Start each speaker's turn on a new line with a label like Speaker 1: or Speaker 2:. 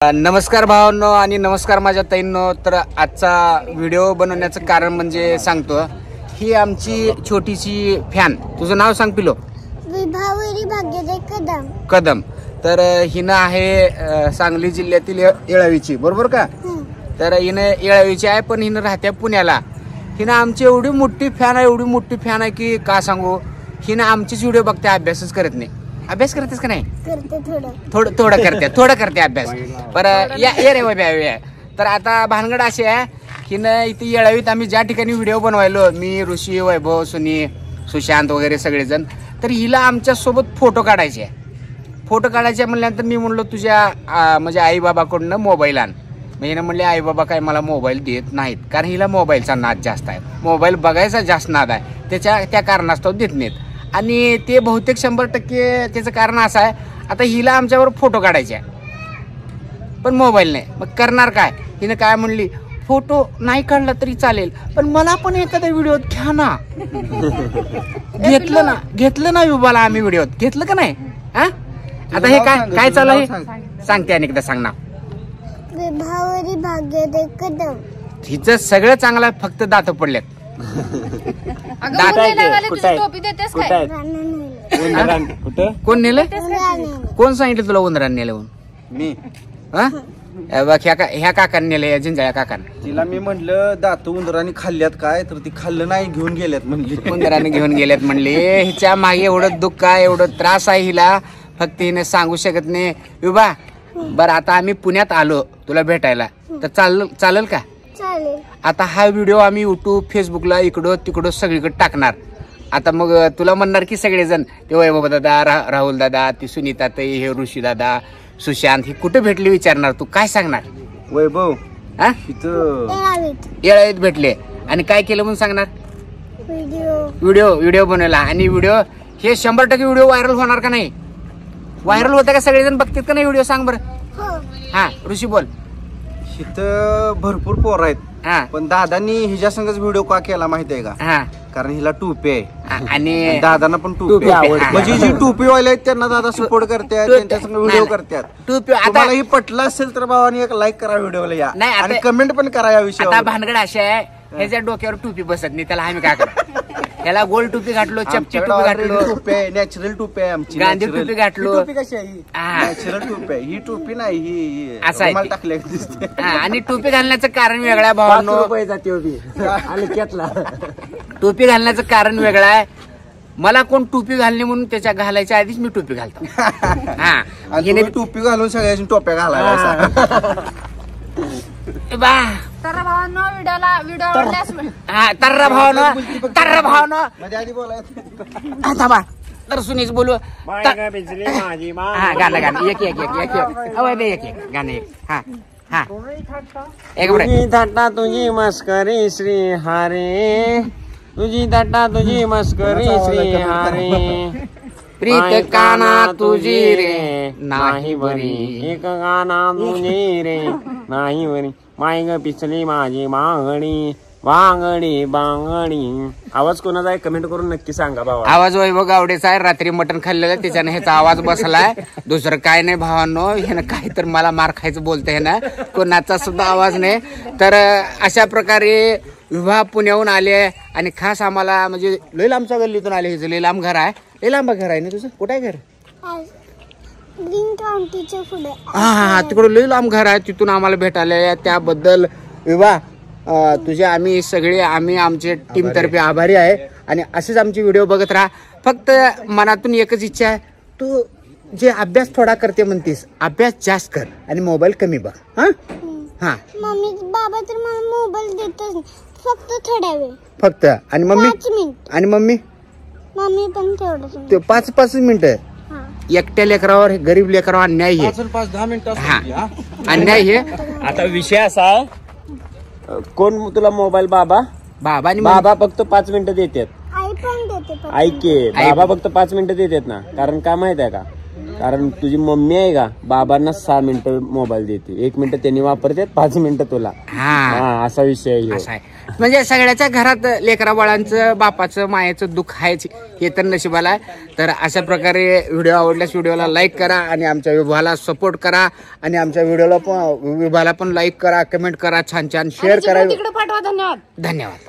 Speaker 1: नमस्कार भावांनो आणि नमस्कार माझ्या ताईंनो। तर आजचा व्हिडिओ बनवण्याचं कारण म्हणजे सांगतो, ही आमची छोटीशी फॅन, तुझं नाव सांग पिलो?
Speaker 2: विभावरी भाग्यदे कदम।
Speaker 1: कदम। तर हिनं आहे सांगली जिल्ह्यातील येळावीची, बरोबर का? तर हिनं येळावीची आहे, पण हिनं राहत्या पुण्याला। हिनं आमची एवढी मोठी फॅन आहे, एवढी मोठी फॅन आहे की का सांगू। हिनं आमचीच व्हिडिओ बघते, अभ्यासच करत नाही। अभ्यास करतेस का नाही?
Speaker 2: करते
Speaker 1: थोडं करते अभ्यास। पर ये रे बाबा। तर आता भानगड अशी आहे, हिनं इथे येळावीत आम्ही ज्या ठिकाणी व्हिडिओ बनवायलो, मी, ऋषी, वैभव, सुनी, सुशांत वगैरे सगळेजण, तर हिला आमच्या सोबत फोटो काढायचे म्हणल्यानंतर मी म्हणलो तुझ्या म्हणजे आई बाबाकडून मोबाईल आण। हिनं म्हणले आई बाबा काय मला मोबाईल देत नाहीत, कारण हिला मोबाईलचा नाद जास्त आहे, मोबाईल बघायचा जास्त नाद आहे, त्या कारणास्तव देत नाहीत। आणि ते बहुतेक 100% त्याचं कारण असं आहे, आता हिला आमच्यावर फोटो काढायचे आहे पण मोबाईल नाही, मग करणार काय? हिनं काय म्हणली, फोटो नाही काढला तरी चालेल पण मला पण एखाद्या व्हिडिओत घ्या ना। घेतलं ना युबाला आम्ही व्हिडिओत, घेतलं का नाही? हा आता हे काय चालू आहे सांगते, अनेकदा सांग ना।
Speaker 2: विभावरी भाग्यदे कदम।
Speaker 1: हिचं सगळं चांगलं आहे, फक्त दात पडल्यात। कोण नेलं? कोण सांगितलं तुला उंदरान नेलं म्हणून?
Speaker 3: मी
Speaker 1: ह्या काकांनी नेलं, जिंजाळ्या काकांना।
Speaker 3: तिला मी म्हटलं दात उंदराने खाल्ल्यात काय, तर ती खाल्लं नाही, घेऊन गेल्यात म्हणली।
Speaker 1: उंदराने घेऊन गेल्यात म्हणले। हिच्या मागे एवढं दुःख आहे, एवढं त्रास आहे हिला, फक्त हिने सांगू शकत नाही। युबा बरं, आता आम्ही पुण्यात आलो तुला भेटायला, तर चालेल का?
Speaker 2: चालेल।
Speaker 1: आता हा व्हिडिओ आम्ही युट्यूब, फेसबुकला इकडं तिकडं सगळीकडे टाकणार। आता मग तुला म्हणणार की सगळेजण, ते वैभव दादा, राहुल दादा, ती सुनीता ताई, हे ऋषी दादा, सुशांत, ही कुठे भेटली विचारणार, तू काय सांगणार?
Speaker 3: वैभव
Speaker 1: हा
Speaker 3: इथं
Speaker 1: येळावीत भेटले आणि काय केलं म्हणून सांगणार? व्हिडिओ बनवला। आणि व्हिडिओ हे 100% व्हिडिओ व्हायरल होणार का नाही? व्हायरल होतं का? सगळेजण बघतात का नाही व्हिडिओ? सांग बरं। हा ऋषी बोल।
Speaker 3: इथं भरपूर पोर आहेत, पण दादांनी हिच्या संगच व्हिडिओ का केला माहिती आहे का? कारण हिला टोपी आहे आणि दादांना पण टोपी आवडते, म्हणजे जी टोपीवाले आहेत त्यांना दादा सपोर्ट करतात, त्यांच्या संग व्हिडिओ करतात।
Speaker 1: टोपी आता
Speaker 3: ही पटलं असेल तर भावानी एक लाईक करा व्हिडिओला, या
Speaker 1: नाही
Speaker 3: आणि कमेंट पण करा या विषयावर।
Speaker 1: आता भानगड अशी आहे, ह्याच्या डोक्यावर टोपी बसत नाही, त्याला आम्ही काय करा, त्याला गोल टोपी घातलो, चपची टोपी घातलो,
Speaker 3: टोपी आहे नॅचरल टोपी आहे आमची,
Speaker 1: गांधी टोपी घातलो,
Speaker 3: नॅचरल टोपी आहे ही। टोपी नाही ही
Speaker 1: असं आहे
Speaker 3: टाकले दिसते।
Speaker 1: आणि टोपी घालण्याचं कारण वेगळं आहे भावांनो, टोपी घालण्याचं कारण वेगळं आहे। मला कोण टोपी घालणे म्हणून त्याच्या घालायच्या आधीच मी टोपी घालतो।
Speaker 3: हा टोपी घालून सगळ्यांनी टोप्या घालायला।
Speaker 2: तर भावांनो व्हिडिओ आवडल्यास
Speaker 1: तर्रा भावनो थांबा, तर सुनीच बोलू गाणं एक गाणं एक। हा
Speaker 4: तुझी थट्टा तुझी मस्करी श्री हरे, तुझी थट्टा तुझी मस्करी श्री हरे,
Speaker 1: प्रीत काना तुझी रे नाही बरी,
Speaker 4: एक गाना तुझी रे नाही बरी, माय ग पिचली माझी मागणी, बांगडी बांगडी। आवाज कोणाचा आहे कमेंट करून नक्की सांगा भावा।
Speaker 1: आवाज वैभव गावडेचा आहे, रात्री मटण खाल्लेलं त्याच्याने ह्याचा आवाज बसलाय, दुसरं काय नाही भावांनो। ह्यानं काही तर मला मार खायचं बोलतंय ह्यानं, कोणाचा सुद्धा आवाज नाही। तर अशा प्रकारे विवाह पुण्याहून आले आणि खास आम्हाला म्हणजे लय लांबच्या गल्लीतून आले, हिचं लय लांब घर आहे, लय लांब घर आहे ना तुझं? कुठं आहे घर?
Speaker 2: ग्रीन काउंटीच्या पुढे।
Speaker 1: हा तिकडं लय लांब घर आहे, तिथून आम्हाला भेटायला, त्याबद्दल विवाह तुझे आम्ही आमच्या टीम तर्फे आभारी आहे। आणि असेच आमचे व्हिडिओ बघत राहा। फक्त मनातून एकच इच्छा आहे, तू जे अभ्यास थोडा करते म्हणतीस, अभ्यास जास्त कर आणि मोबाईल कमी बघ। हा
Speaker 2: मम्मी बाबा तर मला मोबाईल देतच फक्त थोड्या वेळ,
Speaker 1: फक्त। आणि मम्मी?
Speaker 2: 5 मिनिट।
Speaker 1: आणि मम्मी
Speaker 2: पण तेवढंच,
Speaker 1: ते 5 मिनिटं। एकट्या लेकरावर, गरीब लेकरावर अन्याय आहे,
Speaker 3: 5-10 मिनिटं
Speaker 1: अन्याय हे।
Speaker 4: आता विषय असा, कोण तुला मोबाईल? बाबा
Speaker 1: आणि
Speaker 4: बाबा फक्त 5 मिनिटं देतात।
Speaker 2: आई पण देते,
Speaker 4: ऐके बाबा फक्त 5 मिनिटं देतात ना, कारण काय माहित आहे का, कारण तुझी मम्मी आहे का बाबांना 6 मिनिटं मोबाईल देते, 1 मिनिटं त्यांनी वापरते, 5 मिनिटं तुला. हा असा विषय आहे.
Speaker 1: म्हणजे सगळ्याच्या घरात लेकरा बाळांचं बापाचं मायाचं दुःख आहेच, हे तर नशिबाला आहे. तर अशा प्रकारे व्हिडिओ आवडल्यास व्हिडिओला लाईक करा आणि आमच्या विभागाला सपोर्ट करा आणि आमच्या विभागाला पण लाईक करा, कमेंट करा, छान छान शेअर करा.
Speaker 5: तिकडे पाठवा. धन्यवाद.
Speaker 1: धन्यवाद.